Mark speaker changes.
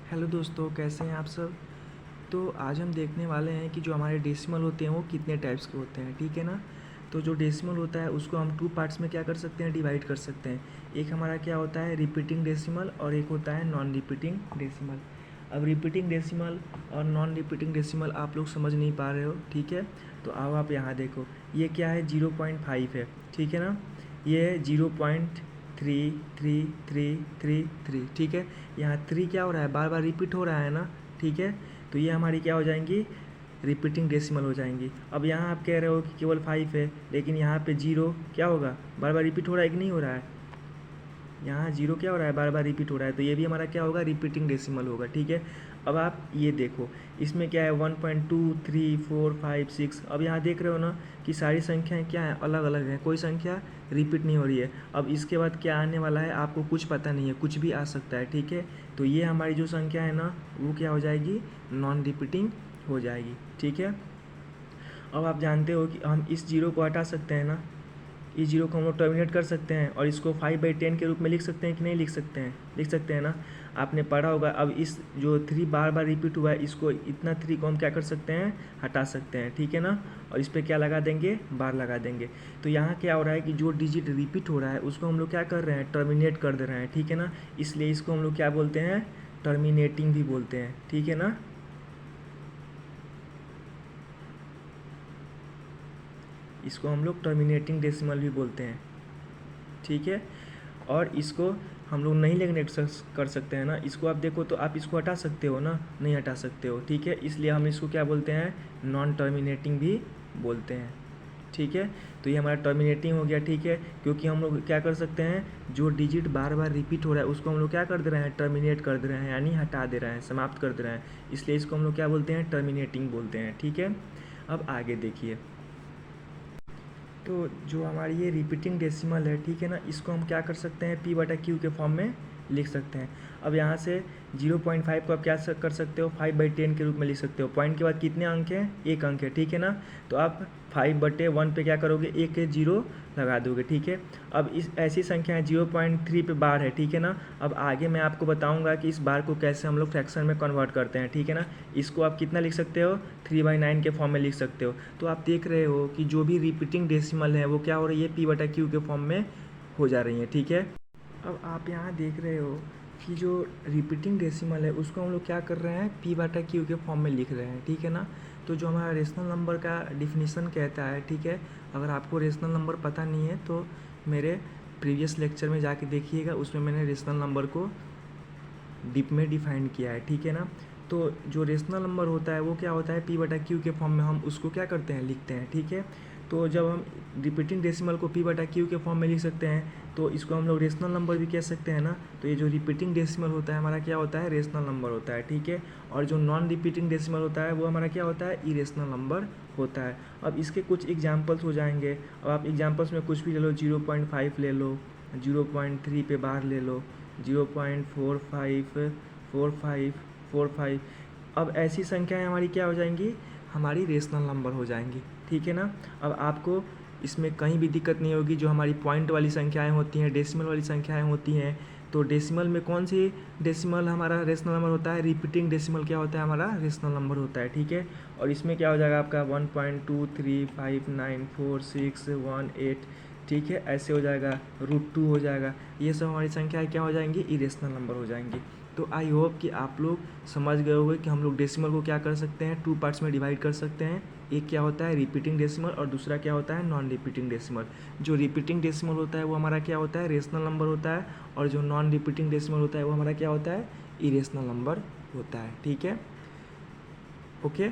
Speaker 1: Hello दोस्तों, कैसे हैं आप सब। तो आज हम देखने वाले हैं कि जो हमारे डेसिमल होते हैं वो कितने टाइप्स के होते हैं, ठीक है ना। तो जो डेसिमल होता है उसको हम 2 पार्ट्स में क्या कर सकते हैं, डिवाइड कर सकते हैं। एक हमारा क्या होता है, रिपीटिंग डेसिमल, और एक होता है नॉन रिपीटिंग डेसिमल। अब रिपीटिंग डेसिमल और नॉन रिपीटिंग डेसिमल आप लोग समझ नहीं पा रहे हो, ठीक है। तो आओ आप यहाँ देखो, ये क्या है, 0.5 है, ठीक है ना। ये है 0.333333, ठीक है। यहाँ 3 क्या हो रहा है, बार बार रिपीट हो रहा है ना, ठीक है। तो ये हमारी क्या हो जाएंगी, रिपीटिंग डेसिमल हो जाएंगी। अब यहाँ आप कह रहे हो कि केवल 5 है, लेकिन यहाँ पे 0 क्या होगा, बार बार रिपीट हो रहा है कि नहीं हो रहा है। यहाँ 0 क्या हो रहा है, बार बार रिपीट हो रहा है, तो ये भी हमारा क्या होगा, रिपीटिंग डेसिमल होगा, ठीक है। अब आप ये देखो, इसमें क्या है 1.2 3 4 5 6। अब यहाँ देख रहे हो ना कि सारी संख्याएं क्या हैं, अलग अलग हैं, कोई संख्या रिपीट नहीं हो रही है। अब इसके बाद क्या आने वाला है आपको कुछ पता नहीं है, कुछ भी आ सकता है, ठीक है। तो ये हमारी जो संख्या है ना वो क्या हो जाएगी, नॉन रिपीटिंग हो जाएगी, ठीक है। अब आप जानते हो कि हम इस 0 को हटा सकते हैं ना, इस 0 को हम लोग टर्मिनेट कर सकते हैं और इसको 5/10 के रूप में लिख सकते हैं कि नहीं लिख सकते हैं, लिख सकते हैं ना। आपने पढ़ा होगा। अब इस जो 3 बार बार रिपीट हुआ है, इसको इतना 3 को हम क्या कर सकते हैं, हटा सकते हैं, ठीक है ना। और इस पर क्या लगा देंगे, बार लगा देंगे। तो यहाँ क्या हो रहा है कि जो डिजिट रिपीट हो रहा है उसको हम लोग क्या कर रहे हैं, टर्मिनेट कर दे रहे हैं, ठीक है ना। इसलिए इसको हम लोग क्या बोलते हैं, टर्मिनेटिंग भी बोलते हैं, ठीक है ना। इसको हम लोग टर्मिनेटिंग डेसिमल भी बोलते हैं, ठीक है। और इसको हम लोग नहीं नेगलेक्ट कर सकते हैं ना। इसको आप देखो तो आप इसको हटा सकते हो ना, नहीं हटा सकते हो, ठीक है। इसलिए हम इसको क्या बोलते हैं, नॉन टर्मिनेटिंग भी बोलते हैं, ठीक है। तो ये हमारा टर्मिनेटिंग हो गया, ठीक है। क्योंकि हम लोग क्या कर सकते हैं, जो डिजिट बार बार रिपीट हो रहा है उसको हम लोग क्या कर दे रहे हैं, टर्मिनेट कर दे रहे हैं, यानी हटा दे रहे हैं, समाप्त कर दे रहे हैं। इसलिए इसको हम लोग क्या बोलते हैं, टर्मिनेटिंग बोलते हैं, ठीक है। अब आगे देखिए, तो जो हमारी ये रिपीटिंग डेसिमल है, ठीक है ना, इसको हम क्या कर सकते हैं, P/Q के फॉर्म में लिख सकते हैं। अब यहाँ से 0.5 को आप क्या कर सकते हो, 5/10 के रूप में लिख सकते हो। पॉइंट के बाद कितने अंक हैं, एक अंक है, ठीक है ना। तो आप 5/1 पे क्या करोगे, एक 0 लगा दोगे, ठीक है। अब इस ऐसी संख्या है 0.3 पे बार है, ठीक है ना। अब आगे मैं आपको बताऊंगा कि इस बार को कैसे हम लोग फ्रैक्शन में कन्वर्ट करते हैं, ठीक है ना। इसको आप कितना लिख सकते हो, 3/9 के फॉर्म में लिख सकते हो। तो आप देख रहे हो कि जो भी रिपीटिंग डेसिमल है वो क्या हो रही है, P/Q के फॉर्म में हो जा रही है, ठीक है। अब आप यहाँ देख रहे हो कि जो रिपीटिंग डेसिमल है उसको हम लोग क्या कर रहे हैं, P/Q के फॉर्म में लिख रहे हैं, ठीक है ना। तो जो हमारा रेशनल नंबर का डिफिनीसन कहता है, ठीक है। अगर आपको रेशनल नंबर पता नहीं है तो मेरे प्रीवियस लेक्चर में जाके देखिएगा, उसमें मैंने रेशनल नंबर को डीप में डिफाइन किया है, ठीक है ना। तो जो रेशनल नंबर होता है वो क्या होता है, P/Q के फॉर्म में हम उसको क्या करते हैं, लिखते हैं, ठीक है। तो जब हम रिपीटिंग डेसिमल को P/Q के फॉर्म में लिख सकते हैं तो इसको हम लोग रेशनल नंबर भी कह सकते हैं ना। तो ये जो रिपीटिंग डेसिमल होता है हमारा क्या होता है, रेशनल नंबर होता है, ठीक है। और जो नॉन रिपीटिंग डेसिमल होता है वो हमारा क्या होता है, इरेशनल नंबर होता है। अब इसके कुछ एग्जाम्पल्स हो जाएंगे। अब आप एग्जाम्पल्स में कुछ भी ले लो, 0.5 ले लो, 0.3 पे बार ले लो, 0.454545। अब ऐसी संख्याएं हमारी क्या हो जाएंगी, हमारी रेशनल नंबर हो जाएंगी, ठीक है ना। अब आपको इसमें कहीं भी दिक्कत नहीं होगी। जो हमारी पॉइंट वाली संख्याएं होती हैं, डेसिमल वाली संख्याएं होती हैं, तो डेसिमल में कौन सी डेसिमल हमारा रेशनल नंबर होता है, रिपीटिंग डेसिमल क्या होता है, हमारा रेशनल नंबर होता है, ठीक है। और इसमें क्या हो जाएगा आपका 1.2359461 ठीक है, ऐसे हो जाएगा, √2 हो जाएगा। ये सब हमारी संख्याएं क्या हो जाएंगी, इरेशनल नंबर हो जाएंगी। तो आई होप कि आप लोग समझ गए होंगे कि हम लोग डेसिमल को क्या कर सकते हैं, 2 पार्ट्स में डिवाइड कर सकते हैं। एक क्या होता है, रिपीटिंग डेसिमल, और दूसरा क्या होता है, नॉन रिपीटिंग डेसिमल। जो रिपीटिंग डेसिमल होता है वो हमारा क्या होता है, रेशनल नंबर होता है, और जो नॉन रिपीटिंग डेसिमल होता है वो हमारा क्या होता है, इरेशनल नंबर होता है, ठीक है, ओके।